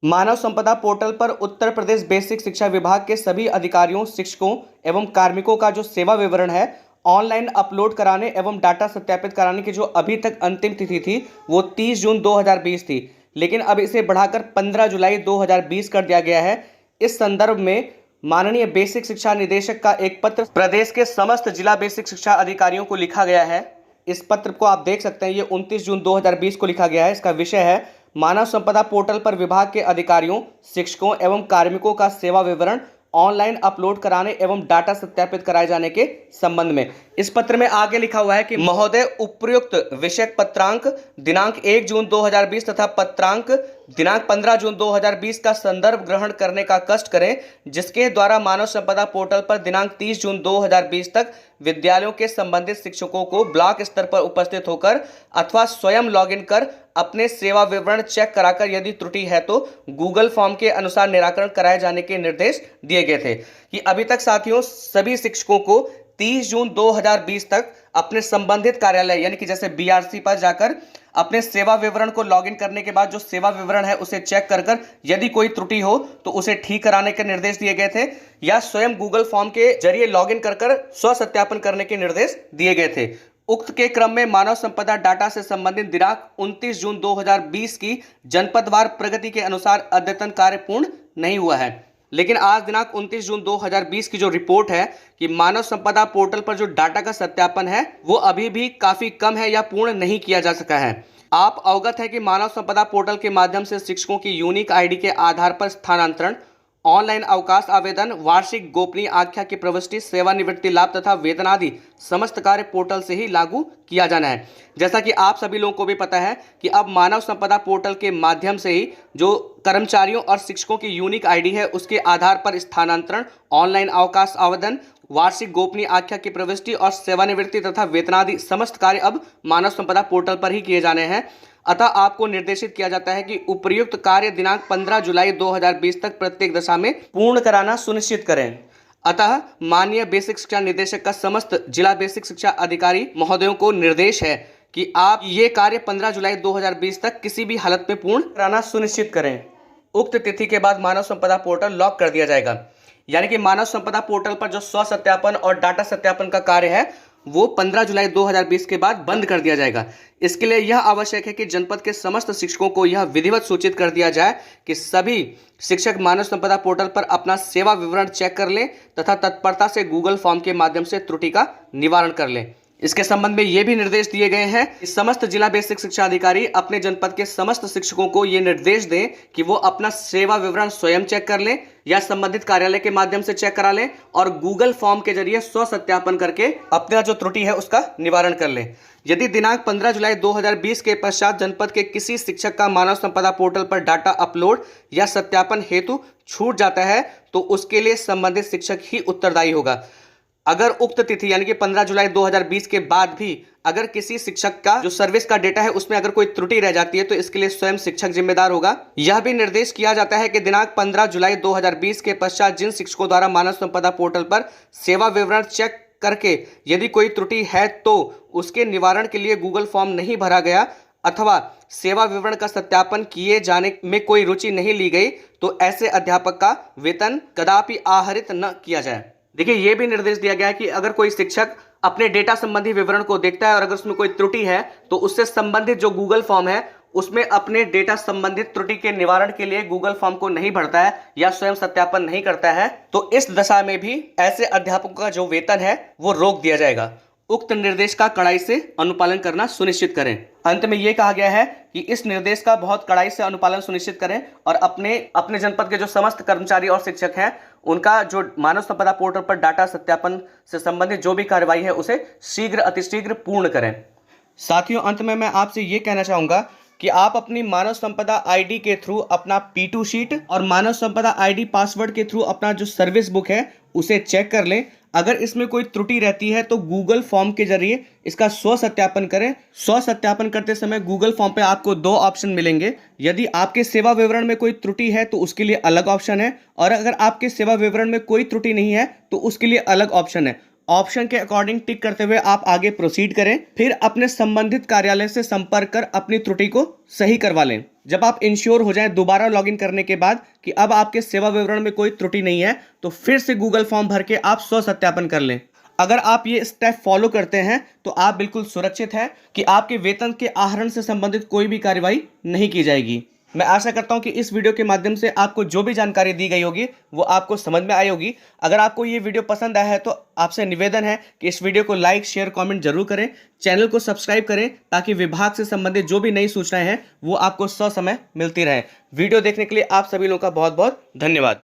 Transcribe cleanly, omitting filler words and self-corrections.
मानव संपदा पोर्टल पर उत्तर प्रदेश बेसिक शिक्षा विभाग के सभी अधिकारियों, शिक्षकों एवं कार्मिकों का जो सेवा विवरण है ऑनलाइन अपलोड कराने एवं डाटा सत्यापित कराने की जो अभी तक अंतिम तिथि थी वो 30 जून 2020 थी। लेकिन अब इसे बढ़ाकर 15 जुलाई 2020 कर दिया गया है। इस संदर्भ में माननीय बेसिक शिक्षा निदेशक का एक पत्र प्रदेश के समस्त जिला बेसिक शिक्षा अधिकारियों को लिखा गया है। इस पत्र को आप देख सकते हैं, ये 29 जून 2020 को लिखा गया है। इसका विषय है मानव संपदा पोर्टल पर विभाग के अधिकारियों, शिक्षकों एवं कार्मिकों का सेवा विवरण ऑनलाइन अपलोड कराने एवं डाटा सत्यापित कराए जाने के संबंध में। इस पत्र में आगे लिखा हुआ है कि महोदय, उपर्युक्त विषयक पत्रांक दिनांक 1 जून 2020 तथा पत्रांक दिनांक 15 जून 2020 का संदर्भ ग्रहण करने का कष्ट करें, जिसके द्वारा मानव संपदा पोर्टल पर दिनांक 30 जून 2020 तक विद्यालयों के संबंधित शिक्षकों को ब्लॉक स्तर पर उपस्थित होकर अथवा स्वयं लॉगिन कर अपने सेवा विवरण चेक कराकर यदि त्रुटि है तो गूगल फॉर्म के अनुसार निराकरण कराए जाने के निर्देश दिए गए थे। कि अभी तक साथियों सभी शिक्षकों को 30 जून 2020 तक अपने संबंधित कार्यालय यानी कि जैसे बीआरसी पर जाकर अपने सेवा विवरण को लॉगिन करने के बाद जो सेवा विवरण है उसे चेक कर यदि कोई त्रुटि हो तो उसे ठीक कराने के निर्देश दिए गए थे, या स्वयं गूगल फॉर्म के जरिए लॉगिन कर स्व सत्यापन करने के निर्देश दिए गए थे। उक्त के क्रम में मानव संपदा डाटा से संबंधित दिनांक 29 जून 2020 की जनपदवार प्रगति के अनुसार अद्यतन कार्य पूर्ण नहीं हुआ है। लेकिन आज दिनांक 29 जून 2020 की जो रिपोर्ट है कि मानव संपदा पोर्टल पर जो डाटा का सत्यापन है वो अभी भी काफी कम है या पूर्ण नहीं किया जा सका है। आप अवगत है कि मानव संपदा पोर्टल के माध्यम से शिक्षकों की यूनिक आईडी के आधार पर स्थानांतरण, ऑनलाइन अवकाश आवेदन, वार्षिक गोपनीय आख्या की प्रविष्टि, सेवानिवृत्ति लाभ तथा वेतन आदि समस्त कार्य पोर्टल से ही लागू किया जाना है। जैसा कि आप सभी लोगों को भी पता है कि अब मानव संपदा पोर्टल के माध्यम से ही जो कर्मचारियों और शिक्षकों की यूनिक आईडी है उसके आधार पर स्थानांतरण, ऑनलाइन अवकाश आवेदन, वार्षिक गोपनीय आख्या की प्रविष्टि और सेवानिवृत्ति तथा वेतनादि समस्त कार्य अब मानव संपदा पोर्टल पर ही किए जाने हैं। अतः आपको निर्देशित किया जाता है कि उपर्युक्त कार्य दिनांक 15 जुलाई 2020 तक प्रत्येक दशा में पूर्ण कराना सुनिश्चित करें। अतः माननीय बेसिक शिक्षा निदेशक का समस्त जिला बेसिक शिक्षा अधिकारी महोदयों को निर्देश है कि आप ये कार्य 15 जुलाई 2020 तक किसी भी हालत में पूर्ण कराना सुनिश्चित करें। उक्त तिथि के बाद मानव संपदा पोर्टल लॉक कर दिया जाएगा, यानी कि मानव संपदा पोर्टल पर जो स्व सत्यापन और डाटा सत्यापन का कार्य है वो 15 जुलाई 2020 के बाद बंद कर दिया जाएगा। इसके लिए यह आवश्यक है कि जनपद के समस्त शिक्षकों को यह विधिवत सूचित कर दिया जाए कि सभी शिक्षक मानव संपदा पोर्टल पर अपना सेवा विवरण चेक कर लें तथा तत्परता से गूगल फॉर्म के माध्यम से त्रुटि का निवारण कर लें। इसके संबंध में ये भी निर्देश दिए गए हैं कि समस्त जिला बेसिक शिक्षा अधिकारी अपने जनपद के समस्त शिक्षकों को ये निर्देश दें कि वो अपना सेवा विवरण स्वयं चेक कर लें या संबंधित कार्यालय के माध्यम से चेक करा लें और गूगल फॉर्म के जरिए स्व सत्यापन करके अपना जो त्रुटि है उसका निवारण कर लें। यदि दिनांक 15 जुलाई 2020 के पश्चात जनपद के किसी शिक्षक का मानव संपदा पोर्टल पर डाटा अपलोड या सत्यापन हेतु छूट जाता है तो उसके लिए संबंधित शिक्षक ही उत्तरदायी होगा। अगर उक्त तिथि यानी कि 15 जुलाई 2020 के बाद भी अगर किसी शिक्षक का जो सर्विस का डेटा है उसमें अगर कोई त्रुटि रह जाती है तो इसके लिए स्वयं शिक्षक जिम्मेदार होगा। यह भी निर्देश किया जाता है कि दिनांक 15 जुलाई 2020 के पश्चात जिन शिक्षकों द्वारा मानव संपदा पोर्टल पर सेवा विवरण चेक करके यदि कोई त्रुटि है तो उसके निवारण के लिए गूगल फॉर्म नहीं भरा गया अथवा सेवा विवरण का सत्यापन किए जाने में कोई रुचि नहीं ली गई तो ऐसे अध्यापक का वेतन कदापि आहरित न किया जाए। देखिए, ये भी निर्देश दिया गया है कि अगर कोई शिक्षक अपने डेटा संबंधी विवरण को देखता है और अगर उसमें कोई त्रुटि है तो उससे संबंधित जो गूगल फॉर्म है उसमें अपने डेटा संबंधित त्रुटि के निवारण के लिए गूगल फॉर्म को नहीं भरता है या स्वयं सत्यापन नहीं करता है तो इस दशा में भी ऐसे अध्यापकों का जो वेतन है वो रोक दिया जाएगा। उक्त निर्देश का कड़ाई से अनुपालन करना सुनिश्चित करें। अंत में यह कहा गया है कि इस निर्देश का बहुत कड़ाई से अनुपालन सुनिश्चित करें और अपने जनपद के जो समस्त कर्मचारी और शिक्षक हैं उनका जो मानव संपदा पोर्टल पर डाटा सत्यापन से संबंधित जो भी कार्रवाई है उसे शीघ्र अतिशीघ्र पूर्ण करें। साथियों, अंत में मैं आपसे ये कहना चाहूंगा कि आप अपनी मानव संपदा आईडी के थ्रू अपना P2 शीट और मानव संपदा आईडी पासवर्ड के थ्रू अपना जो सर्विस बुक है उसे चेक कर लें। अगर इसमें कोई त्रुटि रहती है तो गूगल फॉर्म के जरिए इसका स्व सत्यापन करें। स्व सत्यापन करते समय गूगल फॉर्म पे आपको दो ऑप्शन मिलेंगे। यदि आपके सेवा विवरण में कोई त्रुटि है तो उसके लिए अलग ऑप्शन है और अगर आपके सेवा विवरण में कोई त्रुटि नहीं है तो उसके लिए अलग ऑप्शन है। ऑप्शन के अकॉर्डिंग टिक करते हुए आप आगे प्रोसीड करें। फिर अपने संबंधित कार्यालय से संपर्क कर अपनी त्रुटि को सही करवा लें। जब आप इंश्योर हो जाएं दोबारा लॉगिन करने के बाद कि अब आपके सेवा विवरण में कोई त्रुटि नहीं है, तो फिर से गूगल फॉर्म भर के आप स्व सत्यापन कर लें। अगर आप ये स्टेप फॉलो करते हैं तो आप बिल्कुल सुरक्षित हैं कि आपके वेतन के आहरण से संबंधित कोई भी कार्रवाई नहीं की जाएगी। मैं आशा करता हूं कि इस वीडियो के माध्यम से आपको जो भी जानकारी दी गई होगी वो आपको समझ में आई होगी। अगर आपको ये वीडियो पसंद आया है तो आपसे निवेदन है कि इस वीडियो को लाइक शेयर कमेंट जरूर करें, चैनल को सब्सक्राइब करें ताकि विभाग से संबंधित जो भी नई सूचनाएं हैं वो आपको ससमय मिलती रहे। वीडियो देखने के लिए आप सभी लोगों का बहुत बहुत धन्यवाद।